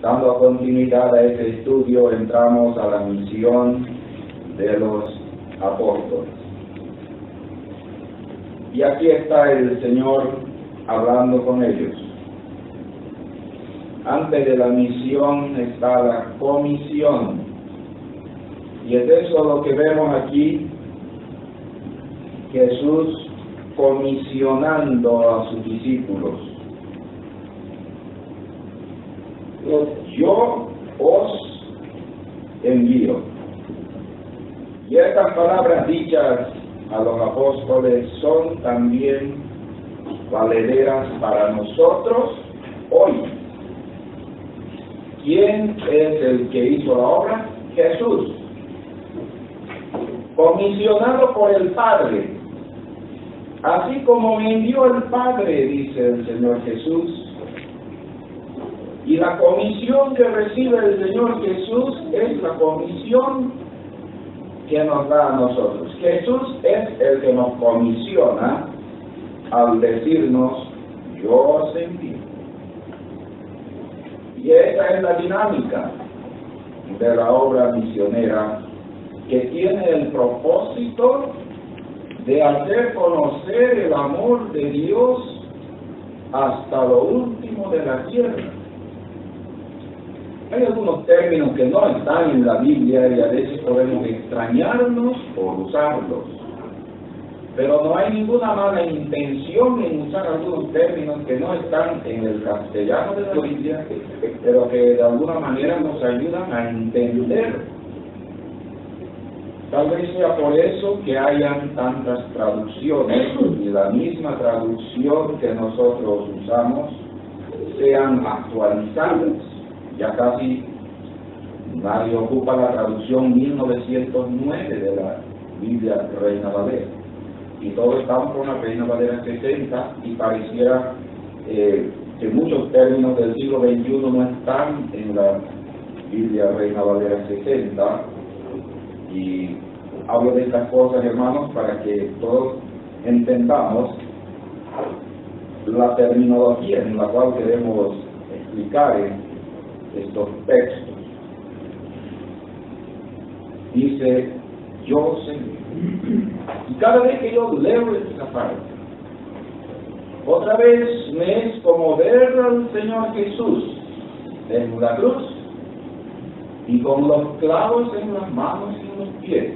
Dando continuidad a este estudio, entramos a la misión de los apóstoles. Y aquí está el Señor hablando con ellos. Antes de la misión está la comisión. Y es eso lo que vemos aquí, Jesús comisionando a sus discípulos. Yo os envío. Y estas palabras dichas a los apóstoles son también valederas para nosotros hoy. ¿Quién es el que hizo la obra? Jesús. Comisionado por el Padre. Así como me envió el Padre, dice el Señor Jesús. Y la comisión que recibe el Señor Jesús es la comisión que nos da a nosotros. Jesús es el que nos comisiona al decirnos, yo os envío. Y esa es la dinámica de la obra misionera, que tiene el propósito de hacer conocer el amor de Dios hasta lo último de la tierra. Hay algunos términos que no están en la Biblia y a veces podemos extrañarnos por usarlos. Pero no hay ninguna mala intención en usar algunos términos que no están en el castellano de la Biblia, pero que de alguna manera nos ayudan a entender. Tal vez sea por eso que hayan tantas traducciones y la misma traducción que nosotros usamos sean actualizadas. Ya casi nadie ocupa la traducción 1909 de la Biblia Reina Valera. Y todos estamos con la Reina Valera 60 y pareciera que muchos términos del siglo XXI no están en la Biblia Reina Valera 60. Y hablo de estas cosas, hermanos, para que todos entendamos la terminología en la cual queremos explicar estos textos. Dice, yo sé. Y cada vez que yo leo esta parte, otra vez me es como ver al Señor Jesús en la cruz y con los clavos en las manos y en los pies,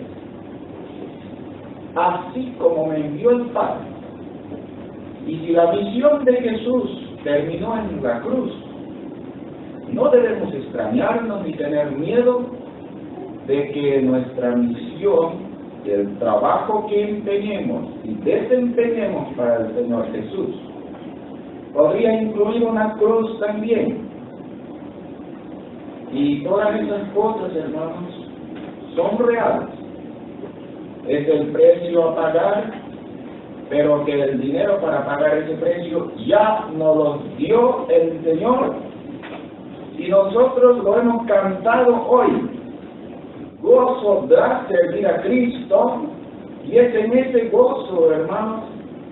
así como me envió el Padre. Y si la misión de Jesús terminó en la cruz, no debemos extrañarnos ni tener miedo de que nuestra misión, el trabajo que empeñemos y desempeñemos para el Señor Jesús, podría incluir una cruz también. Y todas esas cosas, hermanos, son reales. Es el precio a pagar, pero que el dinero para pagar ese precio ya nos lo dio el Señor. Y nosotros lo hemos cantado hoy. Gozo da servir a Cristo, y es en ese gozo, hermanos,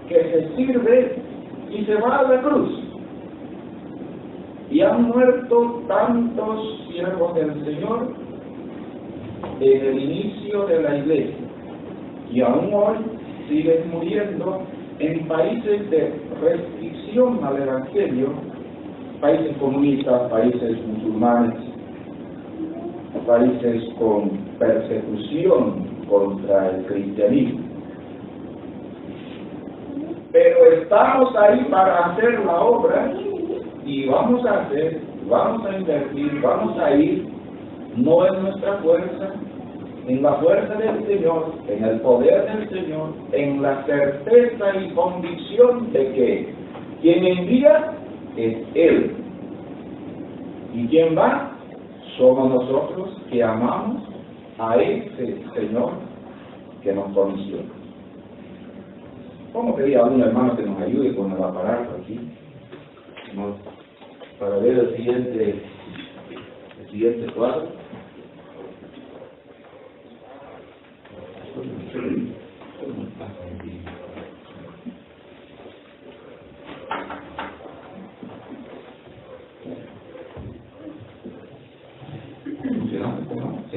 que se sirve y se va a la cruz. Y han muerto tantos siervos del Señor en el inicio de la iglesia, y aún hoy siguen muriendo en países de restricción al Evangelio, países comunistas, países musulmanes, países con persecución contra el cristianismo. Pero estamos ahí para hacer la obra y vamos a hacer, vamos a invertir, vamos a ir, no en nuestra fuerza, en la fuerza del Señor, en el poder del Señor, en la certeza y convicción de que quien envía es Él. ¿Y quién va? Somos nosotros que amamos a ese Señor que nos comisiona. ¿Cómo pedía a algún hermano que nos ayude con el aparato aquí? Para ver el siguiente cuadro.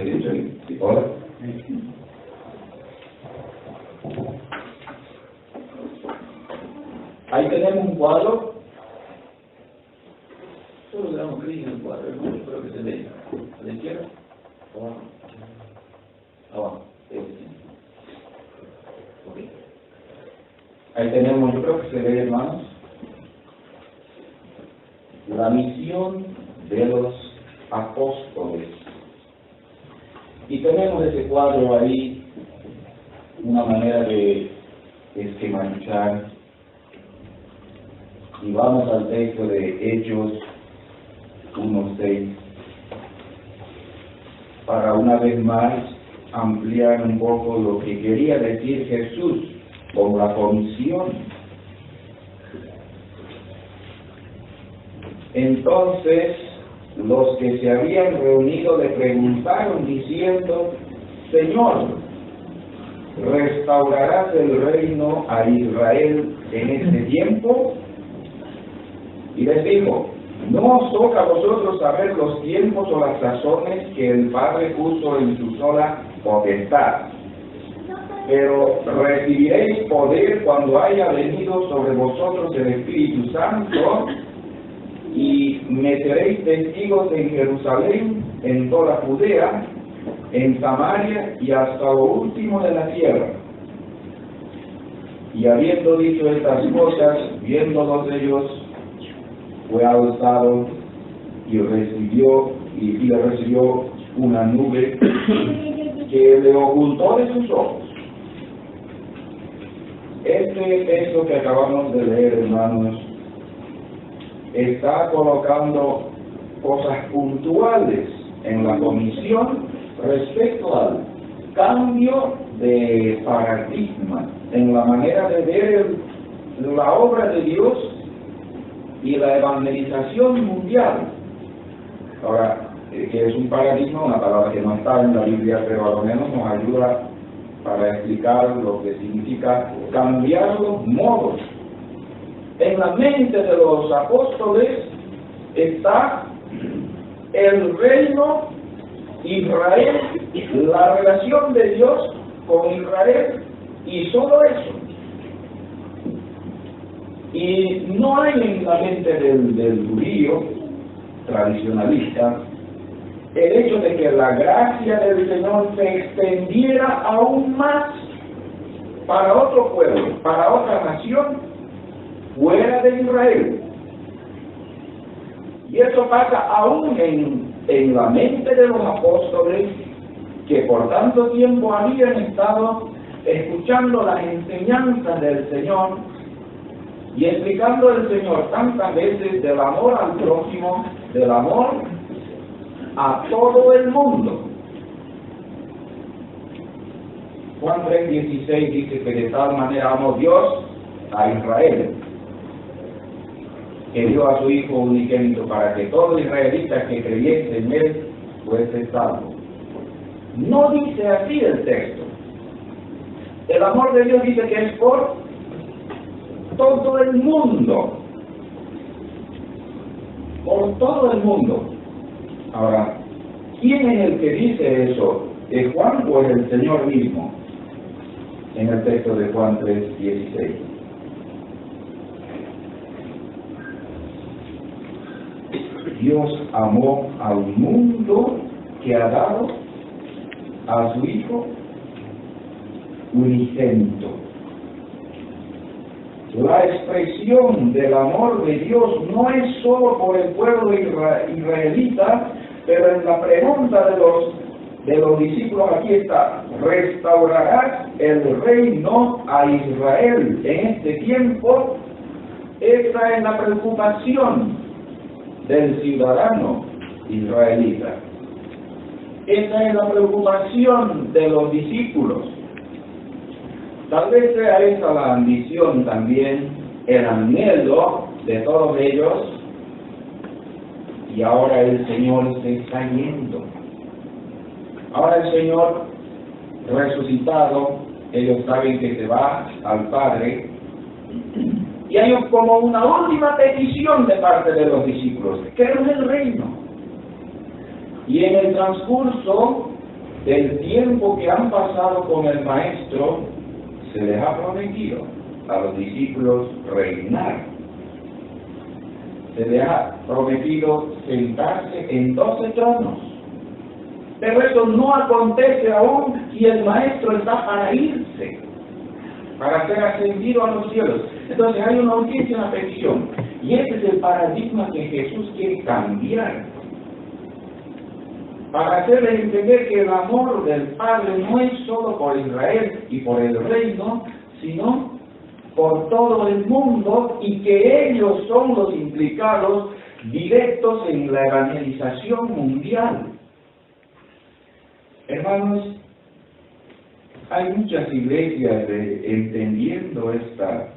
he dicho ahí? ¿Sí? ¿Hola? Ahí tenemos un cuadro. Solo le damos clic en el cuadro, ¿no? Espero que se vea. ¿A la izquierda? Abajo. Abajo. Ok. Ahí tenemos, yo creo que se ve, hermanos, la misión de los apóstoles. Y tenemos ese cuadro ahí, una manera de esquematizar. Y vamos al texto de Hechos 1:6 para una vez más ampliar un poco lo que quería decir Jesús con la comisión. Entonces los que se habían reunido le preguntaron diciendo: Señor, ¿restaurarás el reino a Israel en este tiempo? Y les dijo: no os toca a vosotros saber los tiempos o las sazones que el Padre puso en su sola potestad, pero recibiréis poder cuando haya venido sobre vosotros el Espíritu Santo, y me seréis testigos en Jerusalén, en toda Judea, en Samaria y hasta lo último de la tierra. Y habiendo dicho estas cosas, viéndolos ellos, fue alzado y le recibió una nube que le ocultó de sus ojos. Este texto que acabamos de leer, hermanos, está colocando cosas puntuales en la comisión respecto al cambio de paradigma en la manera de ver la obra de Dios y la evangelización mundial. Ahora, que es un paradigma, una palabra que no está en la Biblia, pero a lo menos nos ayuda para explicar lo que significa cambiar los modos. En la mente de los apóstoles está el reino, Israel, la relación de Dios con Israel, y solo eso. Y no hay en la mente del judío tradicionalista el hecho de que la gracia del Señor se extendiera aún más para otro pueblo, para otra nación fuera de Israel. Y eso pasa aún en la mente de los apóstoles, que por tanto tiempo habían estado escuchando las enseñanzas del Señor y explicando el Señor tantas veces del amor al prójimo, del amor a todo el mundo. Juan 3:16 dice que de tal manera amó Dios a Israel, que dio a su Hijo unigénito para que todo israelita que creyese en Él fuese salvo. No dice así el texto. El amor de Dios dice que es por todo el mundo. Por todo el mundo. Ahora, ¿quién es el que dice eso? ¿Es Juan o es el Señor mismo? En el texto de Juan 3:16. Dios amó al mundo que ha dado a su Hijo unigénito. La expresión del amor de Dios no es solo por el pueblo israelita, pero en la pregunta de los discípulos aquí está: ¿restaurarás el reino a Israel en este tiempo? Esa es la preocupación del ciudadano israelita. Esa es la preocupación de los discípulos. Tal vez sea esa la ambición también, el anhelo de todos ellos, y ahora el Señor se está yendo. Ahora el Señor resucitado, ellos saben que se va al Padre, y hay como una última petición de parte de los discípulos: queremos el reino. Y en el transcurso del tiempo que han pasado con el Maestro, se les ha prometido a los discípulos reinar. Se les ha prometido sentarse en 12 tronos. Pero eso no acontece aún y el Maestro está para irse, para ser ascendido a los cielos. Entonces hay una urgencia, una petición. Y ese es el paradigma que Jesús quiere cambiar, para hacerles entender que el amor del Padre no es solo por Israel y por el reino, sino por todo el mundo, y que ellos son los implicados directos en la evangelización mundial. Hermanos, hay muchas iglesias entendiendo esta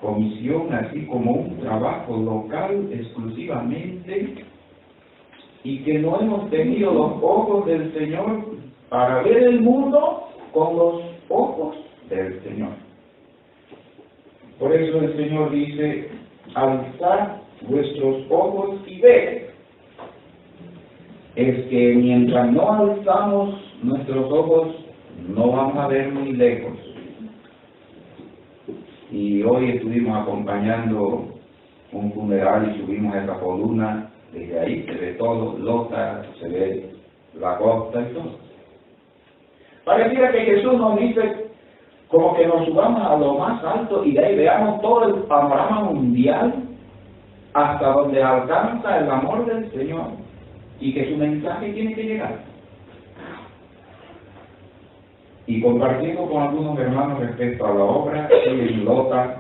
comisión así como un trabajo local exclusivamente, y que no hemos tenido los ojos del Señor para ver el mundo con los ojos del Señor. Por eso el Señor dice: alzad vuestros ojos y ved. Es que mientras no alzamos nuestros ojos, no vamos a ver muy lejos. Y hoy estuvimos acompañando un funeral y subimos a esa columna. Desde ahí se ve todo, Lota, se ve la costa y todo. Pareciera que Jesús nos dice como que nos subamos a lo más alto y de ahí veamos todo el panorama mundial hasta donde alcanza el amor del Señor, y que su mensaje tiene que llegar. Y compartiendo con algunos hermanos respecto a la obra en Lota,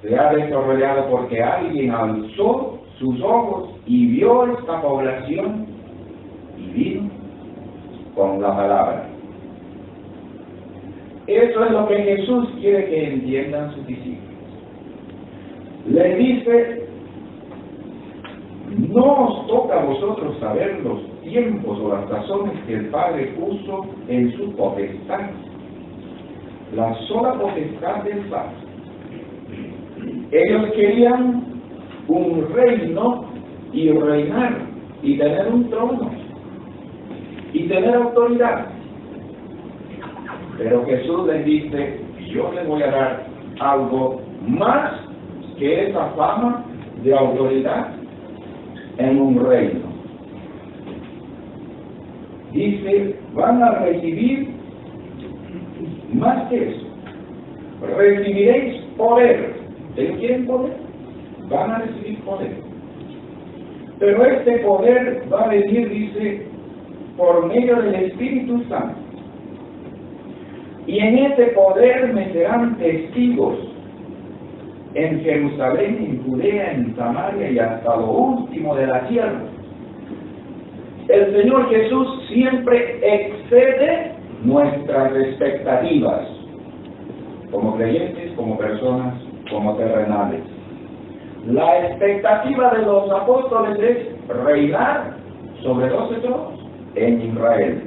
se ha desarrollado porque alguien alzó sus ojos y vio esta población y vino con la palabra. Eso es lo que Jesús quiere que entiendan sus discípulos. Les dice: no os toca a vosotros saber los tiempos o las razones que el Padre puso en su potestad, la sola potestad del Padre. Ellos querían un reino y reinar y tener un trono y tener autoridad. Pero Jesús les dice: yo les voy a dar algo más que esa fama de autoridad en un reino. Dice: van a recibir más que eso. Recibiréis poder. ¿Ustedes quieren poder? Van a recibir poder. Pero este poder va a venir, dice, por medio del Espíritu Santo. Y en ese poder me serán testigos en Jerusalén, en Judea, en Samaria y hasta lo último de la tierra. El Señor Jesús siempre excede nuestras expectativas, como creyentes, como personas, como terrenales. La expectativa de los apóstoles es reinar sobre 12 tronos en Israel.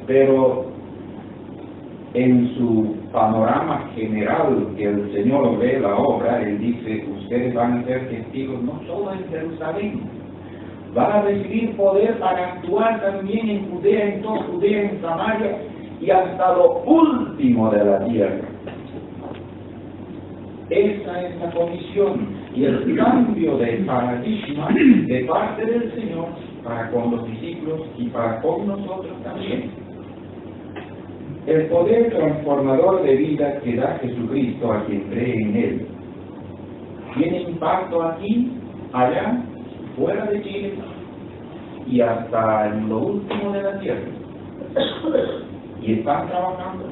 Pero en su panorama general que el Señor ve la obra, Él dice: ustedes van a ser testigos no solo en Jerusalén, van a recibir poder para actuar también en Judea, en toda Judea, en Samaria y hasta lo último de la tierra. Esa es la comisión y el cambio de paradigma de parte del Señor para con los discípulos y para con nosotros también. El poder transformador de vida que da Jesucristo a quien cree en Él tiene impacto aquí, allá, fuera de Chile y hasta en lo último de la tierra. Y están trabajando,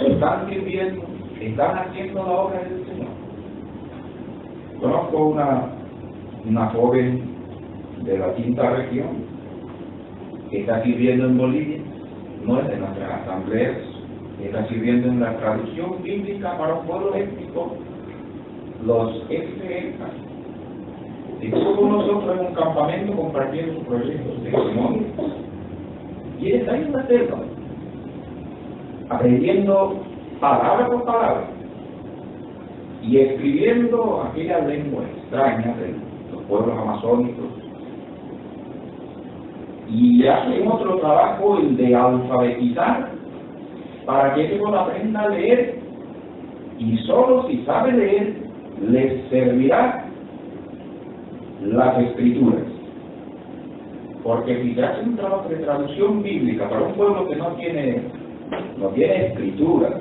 están sirviendo, están haciendo la obra del Señor. Conozco una joven de la quinta región que está sirviendo en Bolivia, no es de nuestras asambleas, está sirviendo en la traducción bíblica para un pueblo étnico, los extremas. Y estuvo con nosotros en un campamento compartiendo sus proyectos de testimonio. Y él está en la selva, aprendiendo palabra por palabra y escribiendo aquella lengua extraña de los pueblos amazónicos. y hacen otro trabajo, el de alfabetizar, para que ellos aprendan a leer, y solo si sabe leer, les servirá las escrituras. Porque si se hace un trabajo de traducción bíblica para un pueblo que no tiene escritura,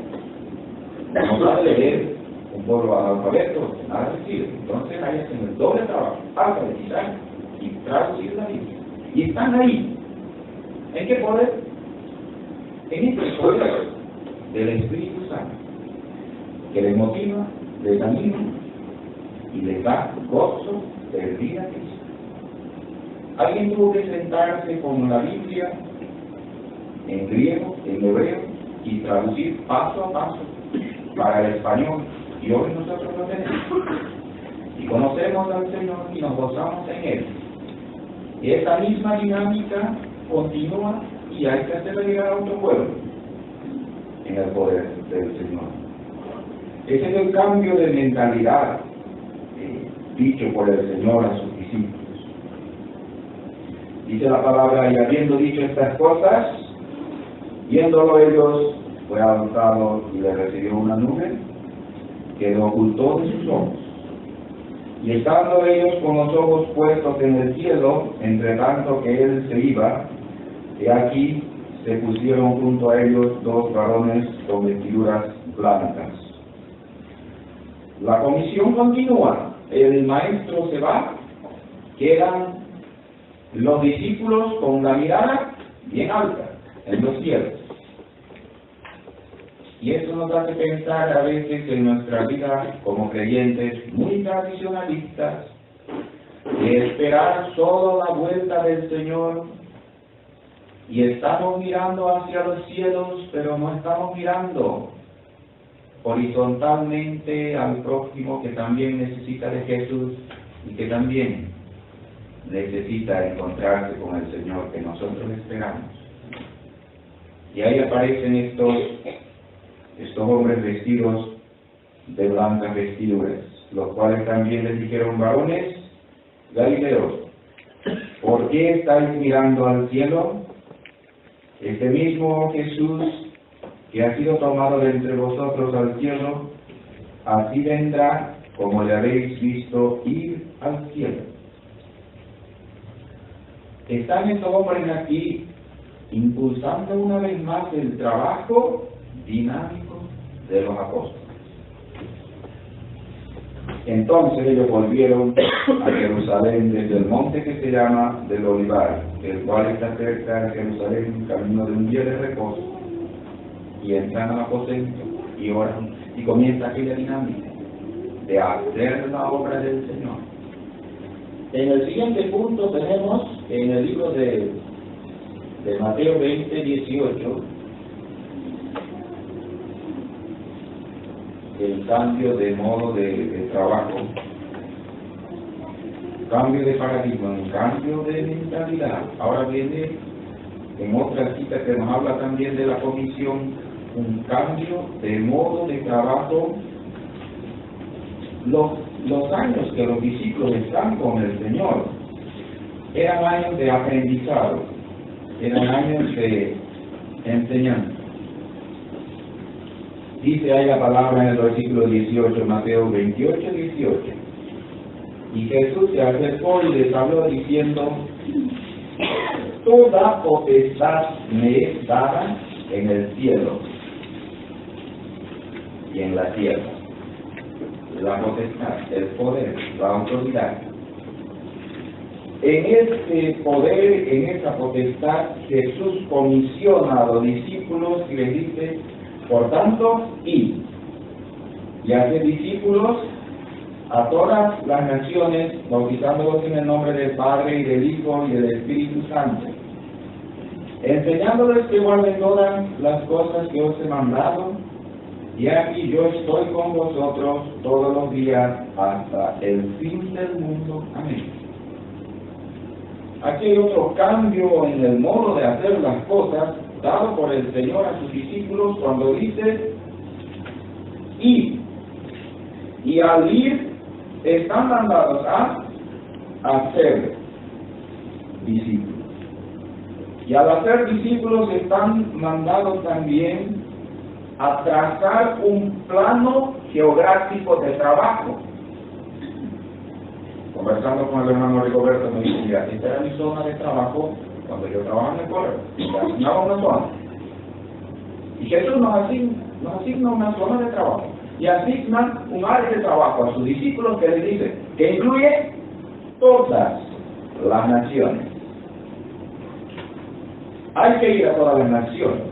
no sabe leer, un pueblo analfabeto, nada sirve. Entonces ahí hacen el doble trabajo, alfabetizar y traducir la Biblia. Y están ahí. ¿En qué poder? En este poder del Espíritu Santo, que les motiva, les anima y les da gozo de vida a Cristo. Alguien tuvo que sentarse con la Biblia en griego, en hebreo, y traducir paso a paso para el español, y hoy nosotros lo tenemos. Y conocemos al Señor y nos gozamos en Él. Y esta misma dinámica continúa y hay que hacerla llegar a otro pueblo en el poder del Señor. Ese es el cambio de mentalidad dicho por el Señor a sus discípulos. Dice la palabra, y habiendo dicho estas cosas, viéndolo ellos, fue avanzado y le recibió una nube que lo ocultó de sus ojos. Y estando ellos con los ojos puestos en el cielo, entre tanto que él se iba, he aquí se pusieron junto a ellos dos varones con vestiduras blancas. La comisión continúa, el maestro se va, quedan los discípulos con la mirada bien alta en los cielos. Y eso nos hace pensar a veces en nuestra vida como creyentes muy tradicionalistas, de esperar solo la vuelta del Señor, y estamos mirando hacia los cielos, pero no estamos mirando horizontalmente al prójimo que también necesita de Jesús y que también necesita encontrarse con el Señor que nosotros esperamos. Y ahí aparecen estos hombres vestidos de blancas vestiduras, los cuales también les dijeron, varones Galileos, ¿por qué estáis mirando al cielo? Este mismo Jesús que ha sido tomado de entre vosotros al cielo, así vendrá como le habéis visto ir al cielo. Están estos hombres aquí impulsando una vez más el trabajo dinámico de los apóstoles. Entonces ellos volvieron a Jerusalén desde el monte que se llama del Olivar, el cual está cerca de Jerusalén, camino de un día de reposo, y entran al aposento y oran, y comienza aquella dinámica de hacer la obra del Señor. En el siguiente punto tenemos en el libro de Mateo 20, 18, el cambio de modo de trabajo, cambio de paradigma, un cambio de mentalidad. Ahora viene en otra cita que nos habla también de la comisión, un cambio de modo de trabajo. Los años que los discípulos están con el Señor eran años de aprendizado, eran años de enseñanza. Dice ahí la palabra en el versículo 18, Mateo 28, 18. Y Jesús se acercó y les habló diciendo, toda potestad me es dada en el cielo y en la tierra. La potestad, el poder, la autoridad. En ese poder, en esa potestad, Jesús comisiona a los discípulos y les dice, por tanto, id y haced discípulos a todas las naciones, bautizándolos en el nombre del Padre y del Hijo y del Espíritu Santo, enseñándoles que guarden todas las cosas que os he mandado, y aquí yo estoy con vosotros todos los días hasta el fin del mundo. Amén. Aquí hay otro cambio en el modo de hacer las cosas dado por el Señor a sus discípulos cuando dice, id. Y al ir están mandados a hacer discípulos. Y al hacer discípulos están mandados también a trazar un plano geográfico de trabajo. Conversando con el hermano Rigoberto me dijo, mira, esta era mi zona de trabajo cuando yo trabajaba en el correo. Me asignaba una zona. Y Jesús nos asigna una zona de trabajo. Y asigna un área de trabajo a sus discípulos que les dice, que incluye todas las naciones. Hay que ir a todas las naciones.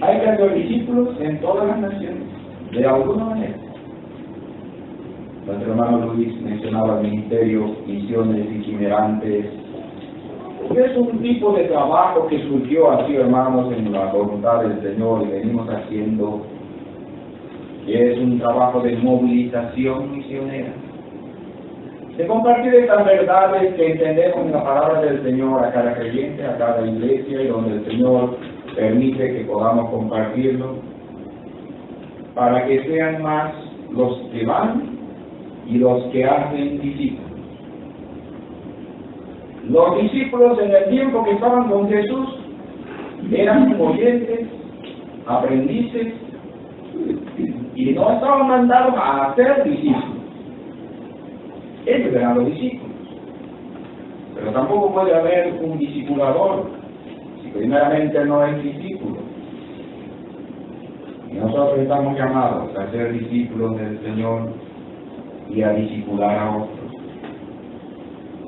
Hay que hacer discípulos en todas las naciones, de alguna manera. Nuestro hermano Luis mencionaba el ministerio, misiones itinerantes. Es un tipo de trabajo que surgió así, hermanos, en la voluntad del Señor y venimos haciendo. Es un trabajo de movilización misionera. De compartir estas verdades que entendemos en la palabra del Señor a cada creyente, a cada iglesia, y donde el Señor permite que podamos compartirlo, para que sean más los que van y los que hacen discípulos. Los discípulos en el tiempo que estaban con Jesús eran oyentes, aprendices, y no estaban mandados a hacer discípulos. Ellos eran los discípulos. Pero tampoco puede haber un discipulador si primeramente no es discípulo. Y nosotros estamos llamados a ser discípulos del Señor y a discipular a otros.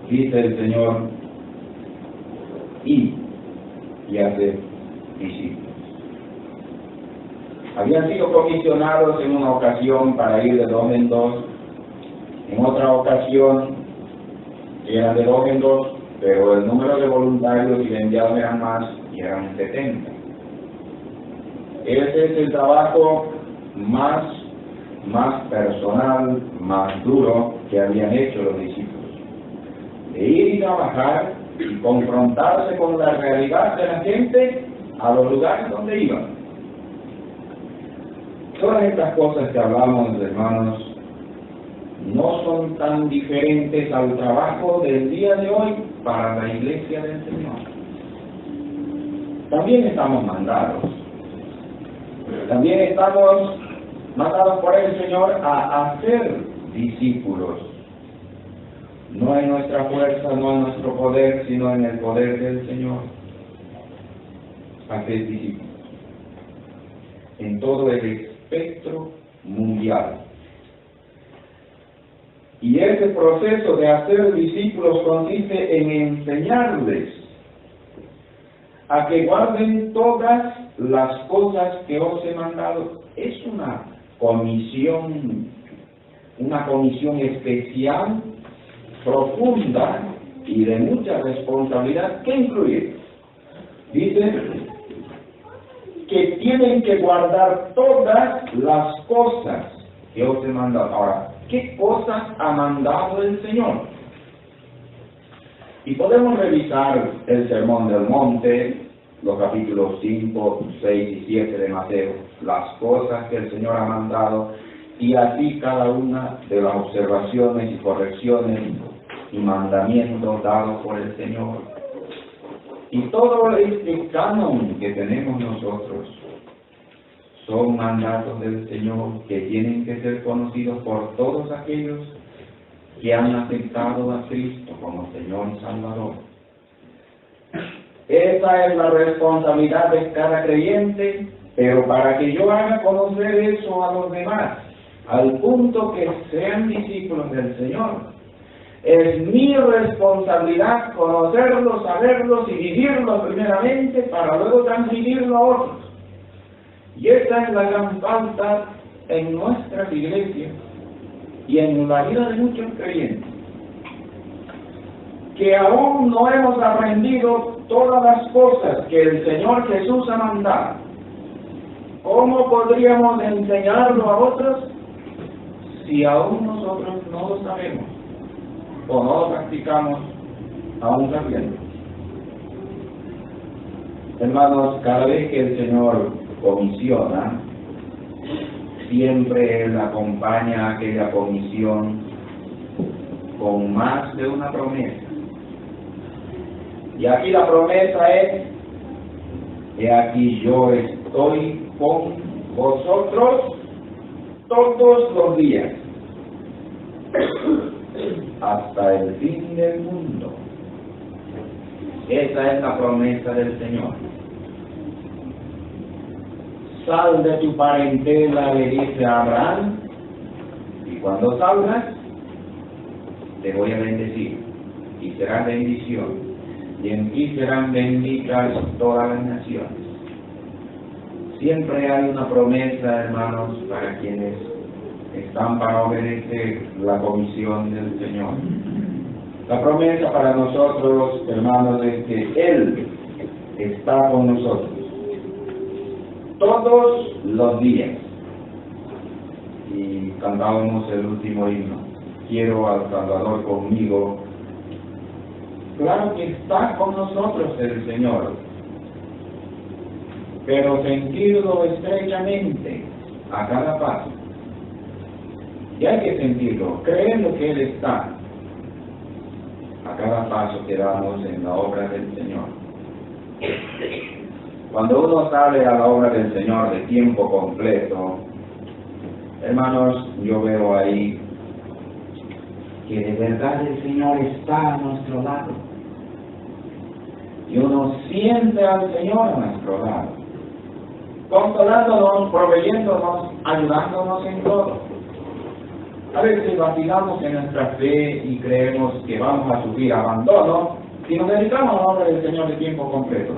Dice el Señor, y hacer discípulos. Habían sido comisionados en una ocasión para ir de 2 en 2. En otra ocasión eran de 2 en 2, pero el número de voluntarios y de enviados eran más, y eran 70. Ese es el trabajo más personal, más duro que habían hecho los discípulos. De ir y trabajar y confrontarse con la realidad de la gente a los lugares donde iban. Todas estas cosas que hablamos, hermanos, no son tan diferentes al trabajo del día de hoy para la iglesia del Señor. También estamos mandados. También estamos mandados por el Señor a hacer discípulos. No en nuestra fuerza, no en nuestro poder, sino en el poder del Señor. Hacer discípulos. En todo el espectro mundial. Y ese proceso de hacer discípulos consiste en enseñarles a que guarden todas las cosas que os he mandado. Es una comisión especial, profunda y de mucha responsabilidad. ¿Qué incluye? Dice que tienen que guardar todas las cosas que os he mandado. Ahora, ¿qué cosas ha mandado el Señor? Y podemos revisar el Sermón del Monte, los capítulos 5, 6 y 7 de Mateo, las cosas que el Señor ha mandado, y así cada una de las observaciones y correcciones y mandamientos dados por el Señor. Y todo este canon que tenemos nosotros son mandatos del Señor que tienen que ser conocidos por todos aquellos que han aceptado a Cristo como Señor y Salvador. Esa es la responsabilidad de cada creyente, pero para que yo haga conocer eso a los demás, al punto que sean discípulos del Señor, es mi responsabilidad conocerlos, saberlos y vivirlos primeramente para luego transmitirlo a otros. Y esta es la gran falta en nuestras iglesias y en la vida de muchos creyentes, que aún no hemos aprendido todas las cosas que el Señor Jesús ha mandado. ¿Cómo podríamos enseñarlo a otros si aún nosotros no lo sabemos o no lo practicamos aún también? Hermanos, cada vez que el Señor comisiona, siempre Él acompaña aquella comisión con más de una promesa. Y aquí la promesa es, he aquí yo estoy con vosotros todos los días, hasta el fin del mundo. Esa es la promesa del Señor. Sal de tu parentela, le dice a Abraham, y cuando salgas, te voy a bendecir, y serás bendición, y en ti serán benditas todas las naciones. Siempre hay una promesa, hermanos, para quienes están para obedecer la comisión del Señor. La promesa para nosotros, hermanos, es que Él está con nosotros todos los días. Y cantábamos el último himno, quiero al Salvador conmigo. Claro que está con nosotros el Señor, pero sentirlo estrechamente a cada paso. Y hay que sentirlo, creer que Él está a cada paso que damos en la obra del Señor. Cuando uno sale a la obra del Señor de tiempo completo, hermanos, yo veo ahí que de verdad el Señor está a nuestro lado. Y uno siente al Señor a nuestro lado, consolándonos, proveyéndonos, ayudándonos en todo. A veces vacilamos en nuestra fe y creemos que vamos a sufrir abandono si nos dedicamos a la obra del Señor de tiempo completo.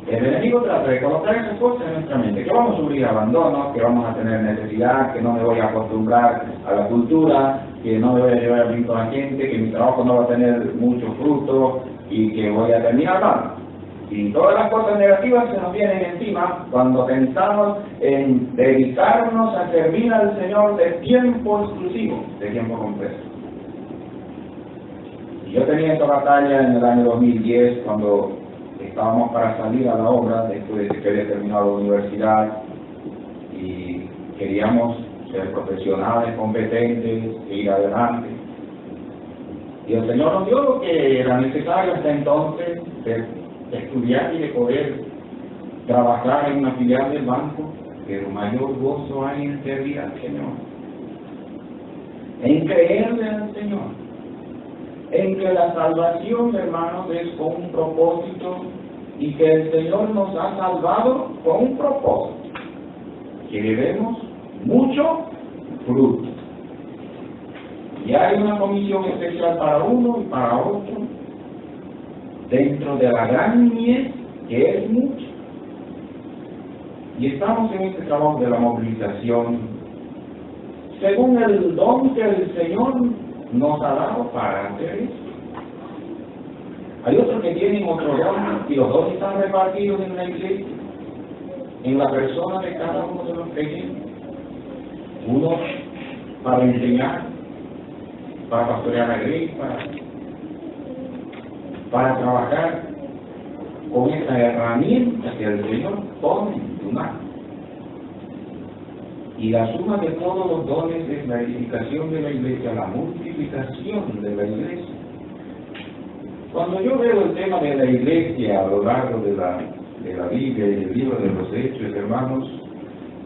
El enemigo trata de colocar esas cosas en nuestra mente, que vamos a sufrir abandono, que vamos a tener necesidad, que no me voy a acostumbrar a la cultura, que no me voy a llevar bien con la gente, que mi trabajo no va a tener mucho fruto y que voy a terminar mal. Y todas las cosas negativas se nos vienen encima cuando pensamos en dedicarnos a servir al Señor de tiempo exclusivo, de tiempo completo. Y yo tenía esta batalla en el año 2010 cuando estábamos para salir a la obra después de que había terminado la universidad y queríamos ser profesionales, competentes e ir adelante. Y el Señor nos dio lo que era necesario hasta entonces de estudiar y de poder trabajar en una filial del banco, pero mayor gozo hay en servir al Señor, en creerle al Señor, en que la salvación, hermanos, es con un propósito y que el Señor nos ha salvado con un propósito, que debemos mucho fruto. Y hay una comisión especial para uno y para otro, dentro de la gran mies, que es mucho. Y estamos en este trabajo de la movilización, según el don que el Señor nos ha dado para hacer eso. Hay otros que tienen otro don, y los dones están repartidos en la iglesia, en la persona de cada uno de los creyentes. Uno para enseñar, para pastorear la iglesia, para trabajar con esa herramienta que el Señor pone en tu mano. Y la suma de todos los dones es la edificación de la iglesia, la multiplicación de la iglesia. Cuando yo veo el tema de la iglesia a lo largo de la Biblia y el libro de los Hechos, hermanos,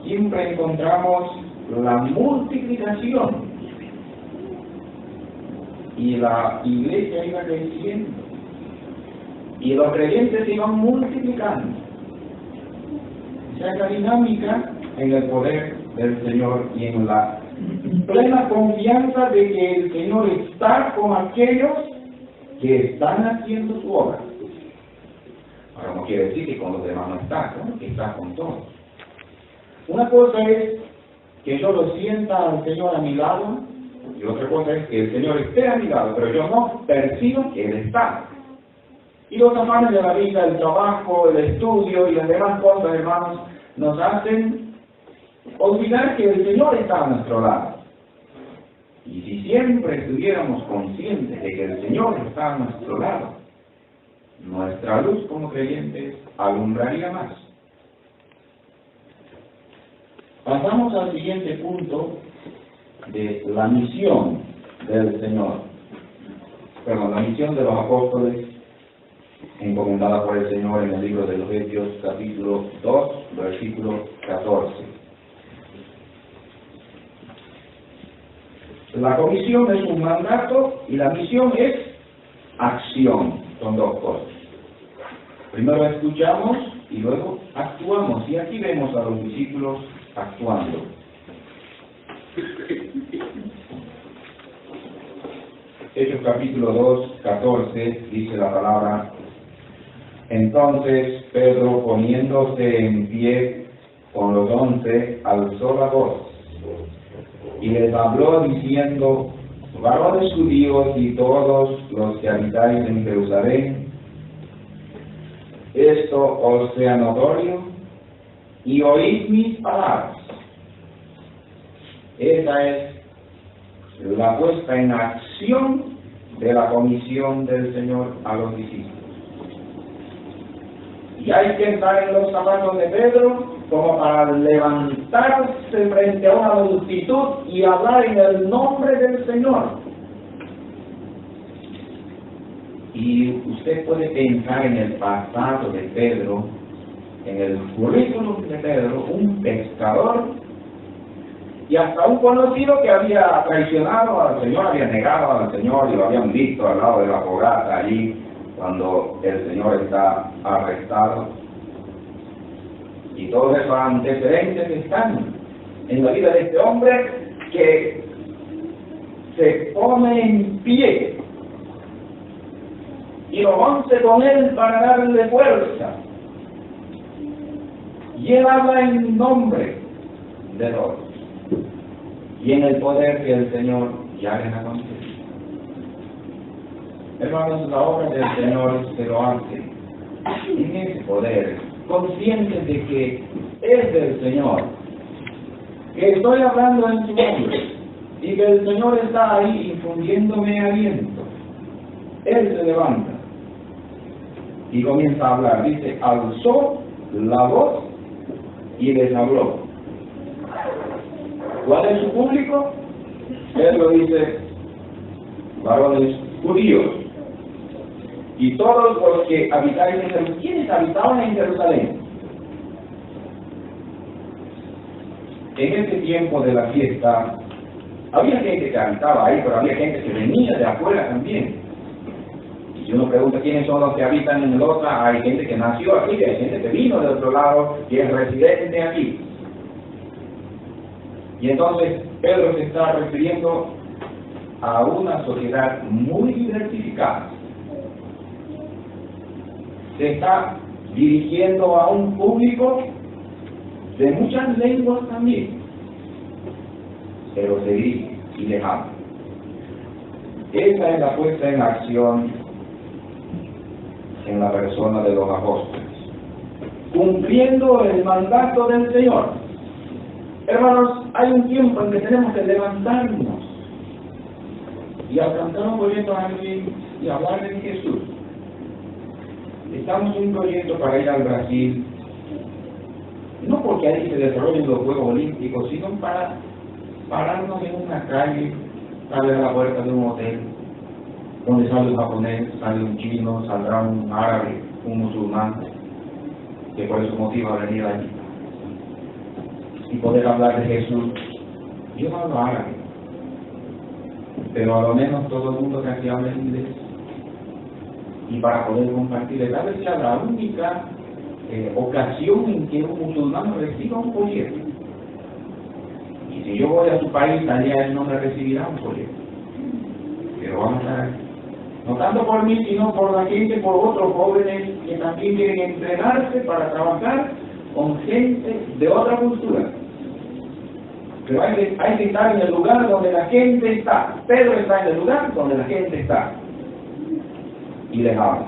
siempre encontramos la multiplicación. Y la iglesia iba creciendo. Y los creyentes se iban multiplicando. Esa es la dinámica en el poder del Señor y en la plena confianza de que el Señor está con aquellos que están haciendo su obra. Ahora no quiere decir que con los demás no está, ¿no? Que está con todos. Una cosa es que yo lo sienta al Señor a mi lado, y otra cosa es que el Señor esté a mi lado, pero yo no percibo que Él está. Y los afanes de la vida, el trabajo, el estudio y las demás cosas, hermanos, nos hacen olvidar que el Señor está a nuestro lado. Y si siempre estuviéramos conscientes de que el Señor está a nuestro lado, nuestra luz como creyentes alumbraría más. Pasamos al siguiente punto de la misión del Señor, la misión de los apóstoles en recomendada por el Señor en el libro de los Efesios, capítulo 2, versículo 14. La comisión es un mandato y la misión es acción. Son dos cosas. Primero escuchamos y luego actuamos. Y aquí vemos a los discípulos actuando. Hechos capítulo 2, 14, dice la palabra: entonces Pedro, poniéndose en pie con los 11, alzó la voz y les habló diciendo: varones judíos y todos los que habitáis en Jerusalén, esto os sea notorio, y oíd mis palabras. Esa es la puesta en acción de la comisión del Señor a los discípulos. Y hay que estar en los zapatos de Pedro como para levantarse frente a una multitud y hablar en el nombre del Señor. Y usted puede pensar en el pasado de Pedro, en el currículum de Pedro, un pescador y hasta un conocido que había traicionado al Señor, había negado al Señor y lo habían visto al lado de la fogata allí cuando el Señor está arrestado. Y todos esos antecedentes están en la vida de este hombre que se pone en pie y los 11 con él para darle fuerza. Y él habla en nombre de Dios y en el poder que el Señor ya les ha concedido. Hermanos, la obra del Señor se lo hace en ese poder, conscientes de que es del Señor, que estoy hablando en su nombre y que el Señor está ahí infundiéndome aliento. Él se levanta y comienza a hablar. Dice: alzó la voz y les habló. ¿Cuál es su público? Él lo dice: varones judíos y todos los que habitáis en Jerusalén. ¿Quiénes habitaban en Jerusalén? En ese tiempo de la fiesta había gente que habitaba ahí, pero había gente que venía de afuera también. Y si uno pregunta quiénes son los que habitan en el otro, hay gente que nació aquí, hay gente que vino de otro lado y es residente aquí. Y entonces Pedro se está refiriendo a una sociedad muy diversificada. Se está dirigiendo a un público de muchas lenguas también, pero se dirige y les habla. Esa es la puesta en acción en la persona de los apóstoles, cumpliendo el mandato del Señor. Hermanos, hay un tiempo en que tenemos que levantarnos y alcanzar un proyecto a alguien y hablar de Jesús. Estamos en un proyecto para ir al Brasil, no porque ahí se desarrollen los Juegos Olímpicos, sino para pararnos en una calle, sale a la puerta de un hotel, donde sale un japonés, sale un chino, saldrá un árabe, un musulmán, que por eso motiva a venir allí, y poder hablar de Jesús. Yo no hablo árabe, pero a lo menos todo el mundo que aquí habla inglés, y para poder compartir, tal vez sea la única ocasión en que un musulmán reciba un folleto. Y si yo voy a su país, allá él no me recibirá un folleto, pero vamos a ver, no tanto por mí, sino por la gente, por otros jóvenes que también quieren entrenarse para trabajar con gente de otra cultura. Pero hay que estar en el lugar donde la gente está. Pedro está en el lugar donde la gente está y les habla.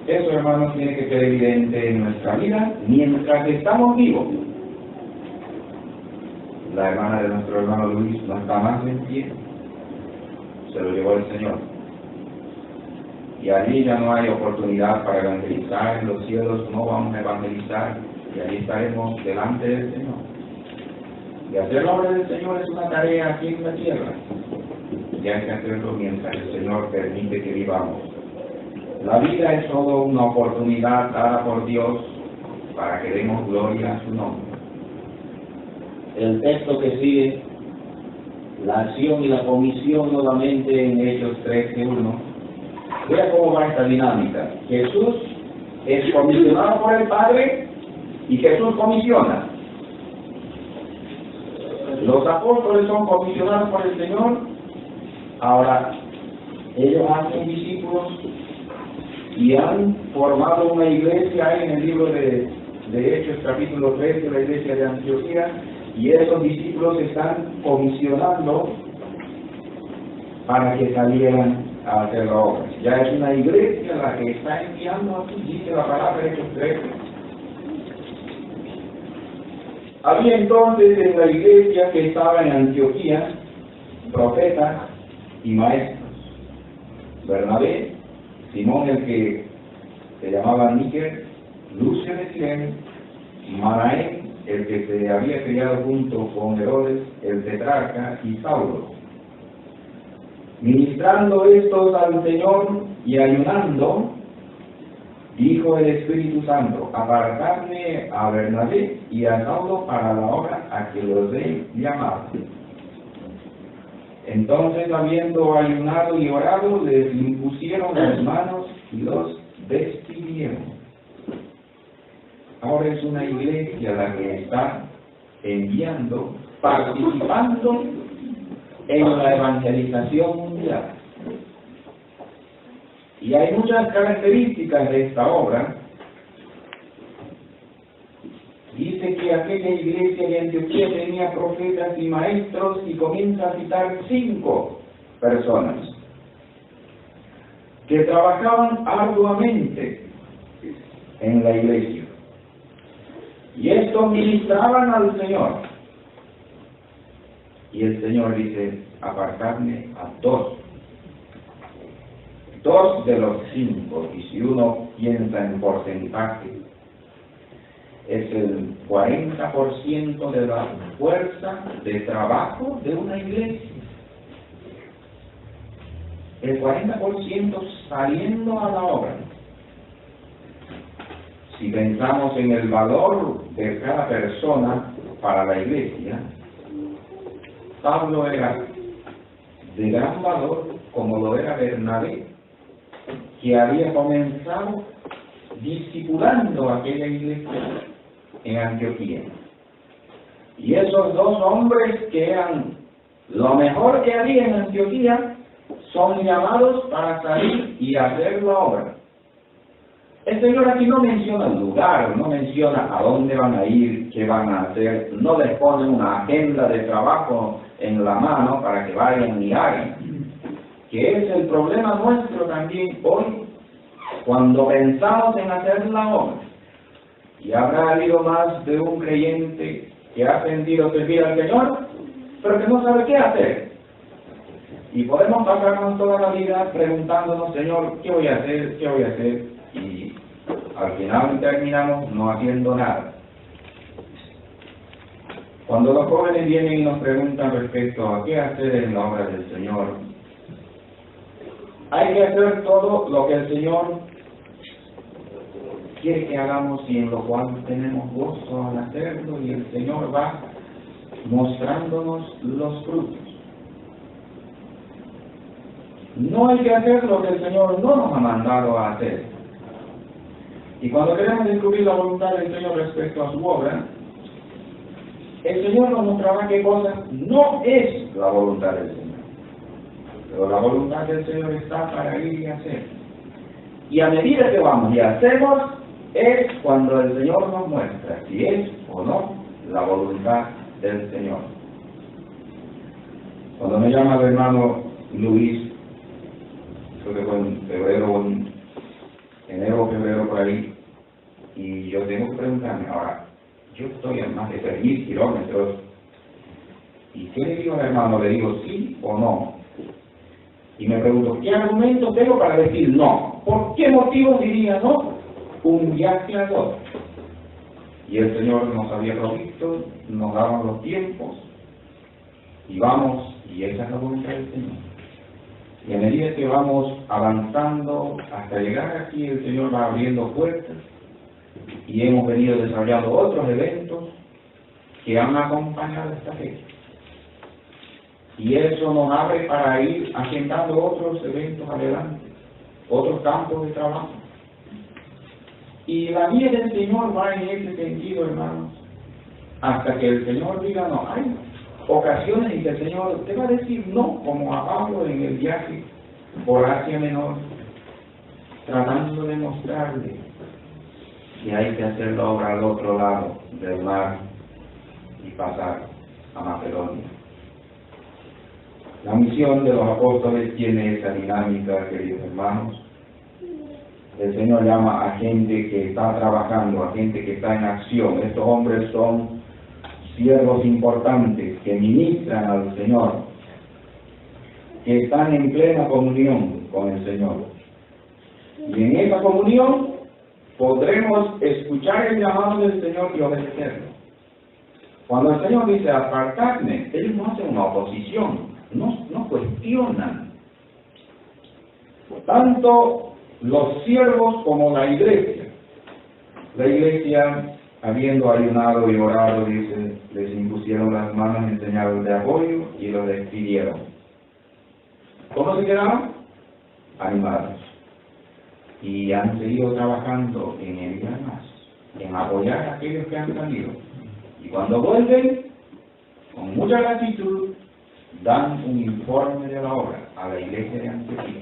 Eso, hermanos, tiene que ser evidente en nuestra vida mientras estamos vivos. La hermana de nuestro hermano Luis no está más en pie, se lo llevó el Señor, y allí ya no hay oportunidad para evangelizar. En los cielos no vamos a evangelizar, y allí estaremos delante del Señor. Y hacer la obra del Señor es una tarea aquí en la tierra, y hay que hacerlo mientras el Señor permite que vivamos. La vida es solo una oportunidad dada por Dios para que demos gloria a su nombre. El texto que sigue, la acción y la comisión nuevamente en Hechos 13:1. Vea cómo va esta dinámica. Jesús es comisionado por el Padre y Jesús comisiona. Los apóstoles son comisionados por el Señor. Ahora, ellos hacen discípulos y han formado una iglesia ahí en el libro de Hechos capítulo 13, la iglesia de Antioquía, y esos discípulos están comisionando para que salieran a hacer la obra. Ya es una iglesia la que está enviando aquí, dice la palabra de Hechos 13. Había entonces en la iglesia que estaba en Antioquía profetas y maestros. Bernabé, Simón el que se llamaba Níger, Lucio de Sirene, Manaén, el que se había criado junto con Herodes, el tetrarca, y Saulo. Ministrando estos al Señor y ayunando, dijo el Espíritu Santo: apartadme a Bernabé y a Saulo para la obra a que los he llamado. Entonces, habiendo ayunado y orado, les impusieron las manos y los despidieron. Ahora es una iglesia la que está enviando, participando en la evangelización mundial. Y hay muchas características de esta obra. Dice que aquella iglesia de Antioquía tenía profetas y maestros, y comienza a citar 5 personas que trabajaban arduamente en la iglesia. Y estos ministraban al Señor. Y el Señor dice: apartadme a 2 de los 5. Y si uno piensa en porcentaje, es el 40% de la fuerza de trabajo de una iglesia. El 40% saliendo a la obra. Si pensamos en el valor de cada persona para la iglesia, Pablo era de gran valor, como lo era Bernabé, que había comenzado discipulando aquella iglesia en Antioquía. Y esos 2 hombres que eran lo mejor que había en Antioquía son llamados para salir y hacer la obra. El Señor aquí no menciona el lugar, no menciona a dónde van a ir, qué van a hacer, no les pone una agenda de trabajo en la mano para que vayan y hagan, que es el problema nuestro también hoy, cuando pensamos en hacer la obra. Y habrá habido más de un creyente que ha sentido servir al Señor, pero que no sabe qué hacer. Y podemos pasarnos toda la vida preguntándonos: Señor, ¿qué voy a hacer? ¿Qué voy a hacer? Y al final terminamos no haciendo nada. Cuando los jóvenes vienen y nos preguntan respecto a qué hacer en la obra del Señor, hay que hacer todo lo que el Señor quiere que hagamos y en lo cual tenemos gozo al hacerlo, y el Señor va mostrándonos los frutos. No hay que hacer lo que el Señor no nos ha mandado a hacer. Y cuando queremos descubrir la voluntad del Señor respecto a su obra, el Señor nos mostrará qué cosa no es la voluntad del Señor. Pero la voluntad del Señor está para ir y hacer. Y a medida que vamos y hacemos, es cuando el Señor nos muestra si es o no la voluntad del Señor. Cuando me llama el hermano Luis, creo que fue en febrero, enero o febrero por ahí, y yo tengo que preguntarme: ahora, yo estoy a más de 3.000 kilómetros, ¿y qué le digo al hermano? ¿Le digo sí o no? Y me pregunto: ¿qué argumento tengo para decir no? ¿Por qué motivo diría no? Un viaje a dos. Y el Señor nos había provisto, nos daba los tiempos, y vamos, y esa es la voluntad del Señor. Y a medida que vamos avanzando hasta llegar aquí, el Señor va abriendo puertas y hemos venido desarrollando otros eventos que han acompañado esta fecha. Y eso nos abre para ir agendando otros eventos adelante, otros campos de trabajo. Y la guía del Señor va en ese sentido, hermanos, hasta que el Señor diga no. Hay ocasiones en que el Señor te va a decir no, como a Pablo en el viaje por Asia Menor, tratando de mostrarle que hay que hacer la obra al otro lado del mar y pasar a Macedonia. La misión de los apóstoles tiene esa dinámica, queridos hermanos. El Señor llama a gente que está trabajando, a gente que está en acción. Estos hombres son siervos importantes que ministran al Señor, que están en plena comunión con el Señor. Y en esa comunión podremos escuchar el llamado del Señor y obedecerlo. Cuando el Señor dice apartadme, ellos no hacen una oposición, no cuestionan. Tanto los siervos como la iglesia. La iglesia, habiendo ayunado y orado, dice, les impusieron las manos en señal de apoyo y los despidieron. ¿Cómo se quedaron? Animados. Y han seguido trabajando en enviar más, en apoyar a aquellos que han salido. Y cuando vuelven, con mucha gratitud, dan un informe de la obra a la iglesia de Antioquía.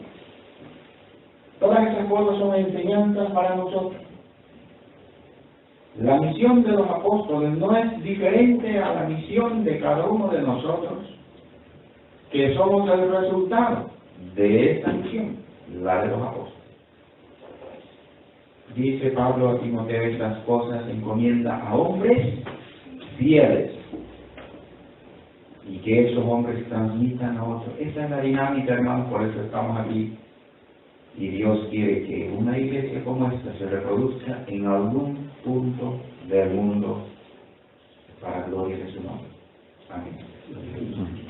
Todas esas cosas son enseñanzas para nosotros. La misión de los apóstoles no es diferente a la misión de cada uno de nosotros, que somos el resultado de esta misión, la de los apóstoles. Dice Pablo a Timoteo, estas cosas encomienda a hombres fieles, y que esos hombres transmitan a otros. Esa es la dinámica, hermanos, por eso estamos aquí. Y Dios quiere que una iglesia como esta se reproduzca en algún punto del mundo para la gloria de su nombre. Amén.